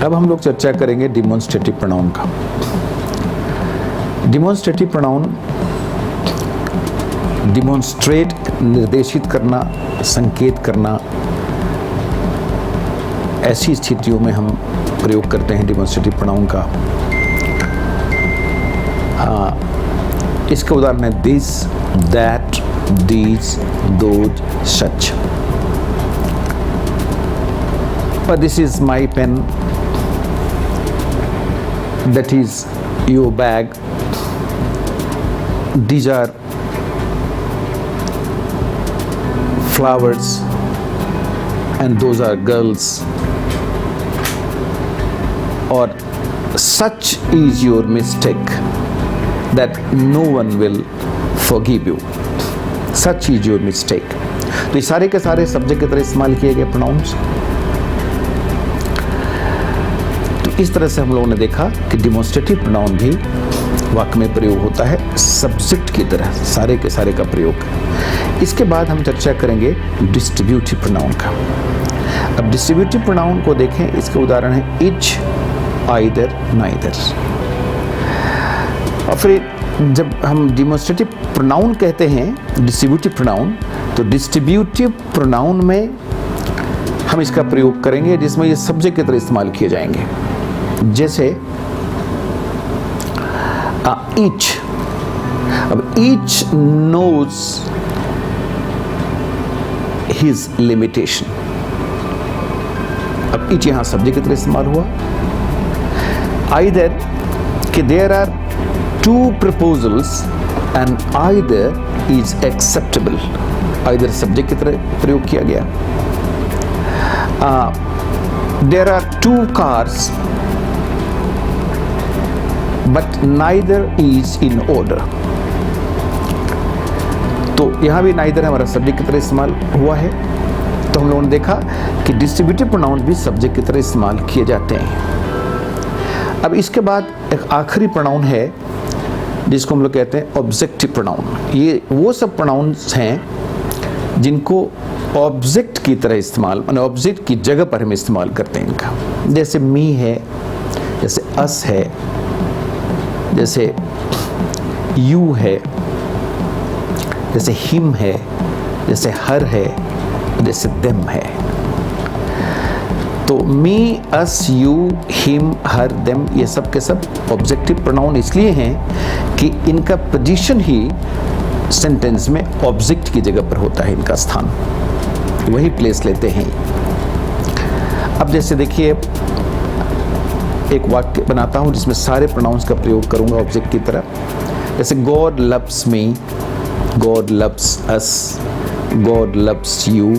अब हम लोग चर्चा करेंगे डिमॉन्स्ट्रेटिव प्रोनाउन का। डिमॉन्स्ट्रेटिव प्रोनाउन डिमॉन्स्ट्रेट निर्देशित करना, संकेत करना, ऐसी स्थितियों में हम प्रयोग करते हैं डिमॉन्स्ट्रेटिव प्रोनाउन का। इसका उदाहरण है this, that, these, those, such. But this is my pen, that is your bag, these are flowers and those are girls, or such is your mistake that no one will forgive you, such is your mistake। तो ये सारे के सारे subject की तरह इस्तेमाल किए गए प्रोनाउंस। इस तरह से हम लोगों ने देखा कि डिमॉन्स्ट्रेटिव प्रोनाउन भी वाक्य में प्रयोग होता है सब्जेक्ट की तरह, सारे के सारे का प्रयोग। इसके बाद हम चर्चा करेंगे डिस्ट्रीब्यूटिव प्रोनाउन का। अब डिस्ट्रीब्यूटिव प्रोनाउन को देखें, इसके उदाहरण है इच, आइदर, नाइदर। और फिर जब हम डिमॉन्स्ट्रेटिव प्रोनाउन कहते हैं डिस्ट्रीब्यूटिव प्रोनाउन, तो डिस्ट्रीब्यूटिव प्रोनाउन में हम इसका प्रयोग करेंगे जिसमें ये सब्जेक्ट की तरह इस्तेमाल किए जाएंगे। जैसे each, अब each knows his limitation। अब each यहां सब्जेक्ट की तरह इस्तेमाल हुआ। either कि there are two proposals and either is acceptable, either subject की तरह प्रयोग किया गया। there are two cars but neither is in order। तो यहां भी neither हमारा सब्जेक्ट की तरह इस्तेमाल हुआ है। तो हम लोगों ने देखा कि डिस्ट्रीब्यूटिव प्रोनाउन भी सब्जेक्ट की तरह इस्तेमाल किए जाते हैं। अब इसके बाद एक आखिरी प्रोनाउन है जिसको हम लोग कहते हैं ऑब्जेक्टिव प्रोनाउन। ये वो सब प्रोनाउंस हैं जिनको ऑब्जेक्ट की तरह इस्तेमाल, माने ऑब्जेक्ट की जगह पर हम इस्तेमाल करते हैं इनका। जैसे मी है, जैसे अस है, जैसे यू है, जैसे हिम है, जैसे हर है, जैसे देम है। तो मी, अस, यू, हिम, हर, देम ये सब के सब ऑब्जेक्टिव प्रोनाउन इसलिए हैं कि इनका पोजीशन ही सेंटेंस में ऑब्जेक्ट की जगह पर होता है, इनका स्थान वही प्लेस लेते हैं। अब जैसे देखिए एक वाक्य बनाता हूं जिसमें सारे प्रोनाउंस का प्रयोग करूंगा ऑब्जेक्ट की तरह। जैसे God loves me, God loves us, God loves you,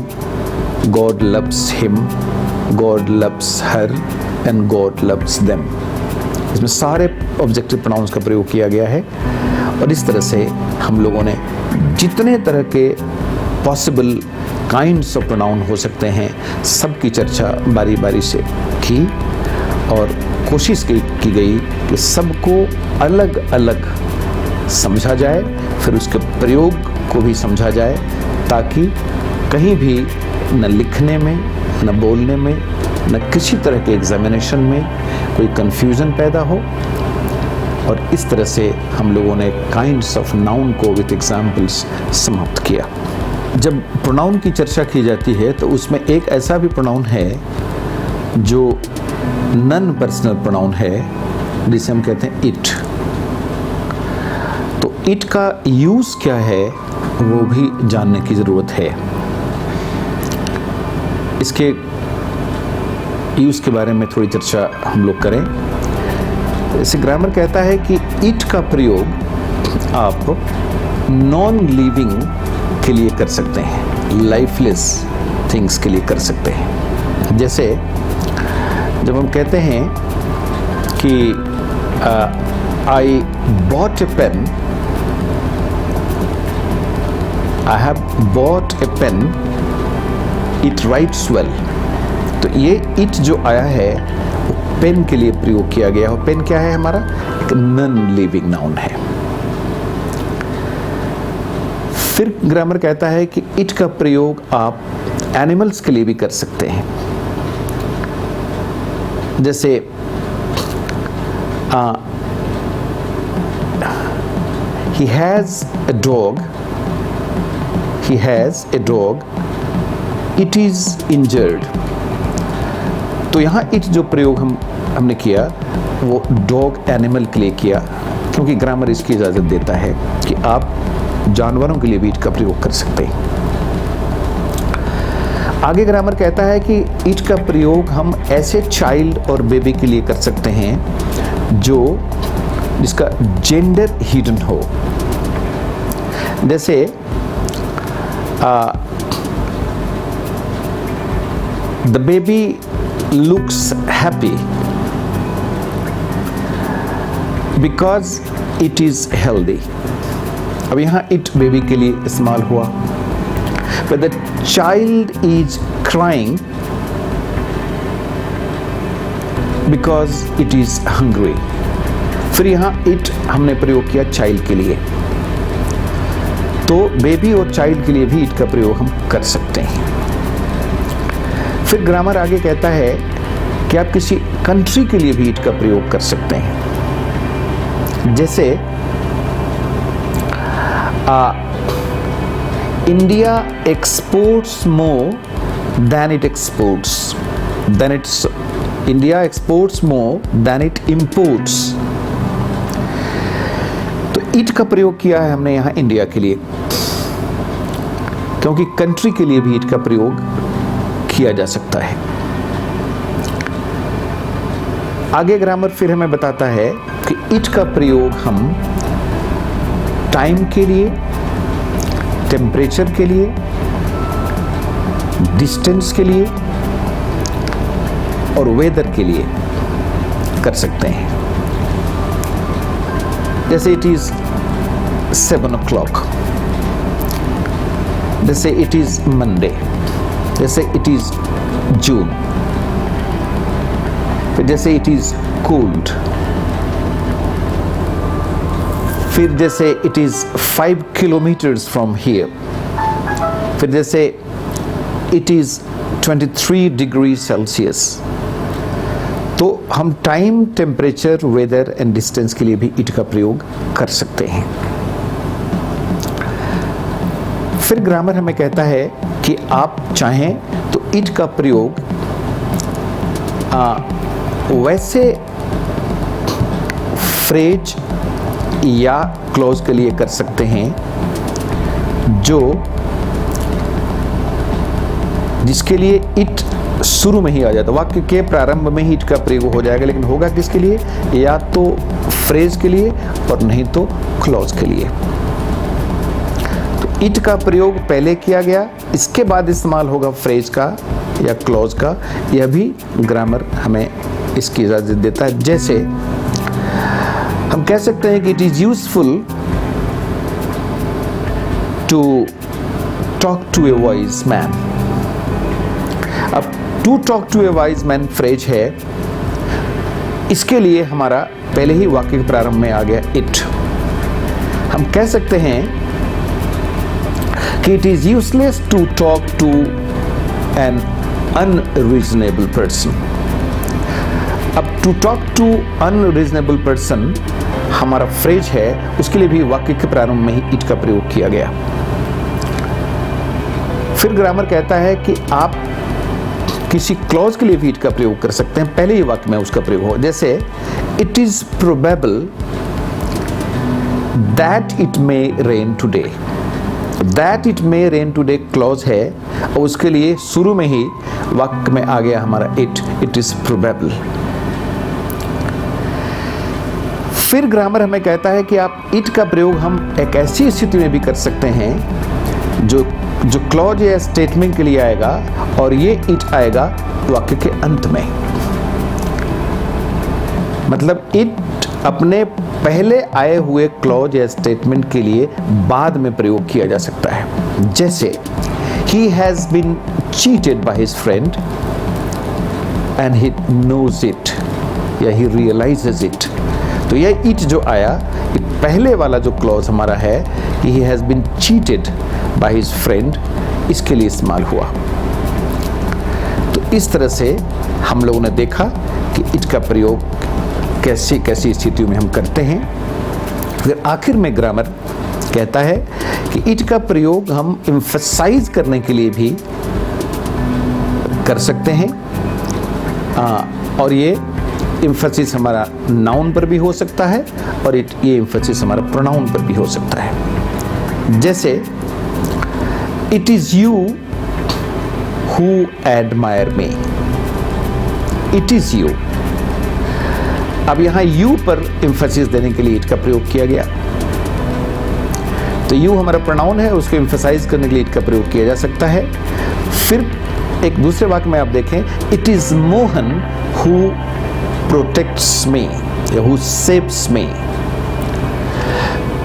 God loves him, God loves her and God loves them. इसमें सारे ऑब्जेक्टिव प्रोनाउंस का प्रयोग किया गया है। और इस तरह से हम लोगों ने जितने तरह के पॉसिबल काइंड्स ऑफ प्रोनाउन हो सकते हैं सबकी चर्चा बारी बारी से की और कोशिश की गई कि सबको अलग अलग समझा जाए, फिर उसके प्रयोग को भी समझा जाए, ताकि कहीं भी न लिखने में, न बोलने में, न किसी तरह के एग्जामिनेशन में कोई कंफ्यूजन पैदा हो। और इस तरह से हम लोगों ने काइंड्स ऑफ नाउन को विद एग्जाम्पल्स समाप्त किया। जब प्रोनाउन की चर्चा की जाती है तो उसमें एक ऐसा भी प्रोनाउन है जो नॉन पर्सनल प्रोनाउन है जिसे हम कहते हैं इट। तो इट का यूज क्या है वो भी जानने की जरूरत है। इसके यूज के बारे में थोड़ी चर्चा हम लोग करें। जैसे ग्रामर कहता है कि इट का प्रयोग आप नॉन लिविंग के लिए कर सकते हैं, लाइफलेस थिंग्स के लिए कर सकते हैं। जैसे जब हम कहते हैं कि I bought a pen, I have bought a pen, it writes well. तो ये इट जो आया है वो पेन के लिए प्रयोग किया गया है। पेन क्या है हमारा? एक नॉन लिविंग नाउन है। फिर ग्रामर कहता है कि इट का प्रयोग आप एनिमल्स के लिए भी कर सकते हैं। जैसे he has a dog, it is injured। तो यहाँ it जो प्रयोग हमने किया वो डॉग एनिमल के लिए किया, क्योंकि ग्रामर इसकी इजाज़त देता है कि आप जानवरों के लिए भी it का प्रयोग कर सकते हैं। आगे ग्रामर कहता है कि it का प्रयोग हम ऐसे चाइल्ड और बेबी के लिए कर सकते हैं जिसका जेंडर हिडन हो। जैसे the baby looks happy because it is healthy. अब यहाँ इट बेबी के लिए इस्तेमाल हुआ। But the child is crying because it is hungry. फिर यहाँ इट हमने प्रयोग किया चाइल्ड के लिए, तो बेबी और चाइल्ड के लिए भी इट का प्रयोग हम कर सकते हैं। फिर ग्रामर आगे कहता है कि आप किसी कंट्री के लिए भी इट का प्रयोग कर सकते हैं। जैसे India exports more than it exports, India exports more than it imports. तो इट का प्रयोग किया है हमने यहाँ इंडिया के लिए, क्योंकि कंट्री के लिए भी इट का प्रयोग किया जा सकता है। आगे ग्रामर फिर हमें बताता है कि इट का प्रयोग हम टाइम के लिए, टेम्परेचर के लिए, डिस्टेंस के लिए और वेदर के लिए कर सकते हैं। जैसे इट इज 7 o'clock, जैसे इट इज मंडे, जैसे इट इज जून, फिर जैसे इट इज कोल्ड, फिर जैसे it is 5 kilometers from here, फिर जैसे इट इज 23 डिग्री सेल्सियस। तो हम time, temperature, weather and distance के लिए भी इट का प्रयोग कर सकते हैं। फिर ग्रामर हमें कहता है कि आप चाहें तो इट का प्रयोग वैसे फ्रेज या क्लॉज के लिए कर सकते हैं जिसके लिए इट शुरू में ही आ जाता, वाक्य के प्रारंभ में ही इट का प्रयोग हो जाएगा, लेकिन होगा किसके लिए? या तो फ्रेज के लिए और नहीं तो क्लॉज के लिए। तो इट का प्रयोग पहले किया गया, इसके बाद इस्तेमाल होगा फ्रेज का या क्लॉज का। यह भी ग्रामर हमें इसकी इजाजत देता है। जैसे हम कह सकते हैं कि it is useful to talk to a wise man. अब to talk to a wise man phrase है, इसके लिए हमारा पहले ही वाक्य के प्रारंभ में आ गया इट। हम कह सकते हैं कि it is useless to talk to an unreasonable person. अब to talk to unreasonable person हमारा फ्रेज है, उसके लिए भी वाक्य के प्रारंभ में ही इट का प्रयोग किया गया। फिर ग्रामर कहता है कि आप किसी क्लॉज के लिए भी इट का प्रयोग कर सकते हैं, पहले ही वाक्य में उसका प्रयोग हो। जैसे it is probable that it may rain today. That it may rain today clause है और उसके लिए शुरू में ही वाक्य में आ गया हमारा इट इज प्रोबेबल। फिर ग्रामर हमें कहता है कि आप इट का प्रयोग हम एक ऐसी स्थिति में भी कर सकते हैं जो क्लॉज या स्टेटमेंट के लिए आएगा और ये इट आएगा वाक्य के अंत में। मतलब इट अपने पहले आए हुए क्लॉज या स्टेटमेंट के लिए बाद में प्रयोग किया जा सकता है। जैसे he has been cheated by his friend and he knows it या he realizes it। तो यह इट जो आया, ये पहले वाला जो क्लॉज हमारा है कि he has been cheated by his friend, इसके लिए इस्तेमाल हुआ। तो इस तरह से हम लोगों ने देखा कि इट का प्रयोग कैसी कैसी स्थितियों में हम करते हैं। फिर आखिर में ग्रामर कहता है कि इट का प्रयोग हम एम्फसाइज करने के लिए भी कर सकते हैं, और ये एम्फसिस हमारा नाउन पर भी हो सकता है और ये एम्फसिस हमारा प्रोनाउन पर भी हो सकता है। जैसे it is you who admire me, it is you. अब यहां यू पर एम्फसिस देने के लिए इट का प्रयोग किया गया, तो यू हमारा प्रोनाउन है, उसको एम्फसाइज करने के लिए इट का प्रयोग किया जा सकता है। फिर एक दूसरे वाक्य में आप देखें, it is Mohan who protects me या हु सेव्स मी।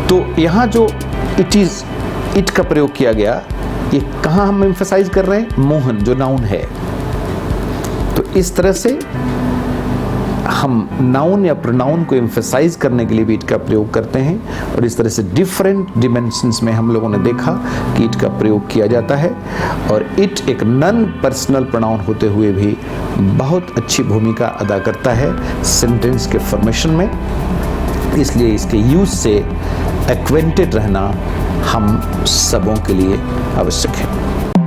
तो यहां जो इट का प्रयोग किया गया, ये कहां हम एम्फसाइज कर रहे हैं? मोहन जो नाउन है। तो इस तरह से हम नाउन या प्रोनाउन को एम्फसाइज करने के लिए भी इट का प्रयोग करते हैं, और इस तरह से डिफरेंट डिमेंशंस में हम लोगों ने देखा कि इट का प्रयोग किया जाता है। और इट एक नॉन पर्सनल प्रोनाउन होते हुए भी बहुत अच्छी भूमिका अदा करता है सेंटेंस के फॉर्मेशन में, इसलिए इसके यूज से एक्वेंटेड रहना हम सबों के लिए आवश्यक है।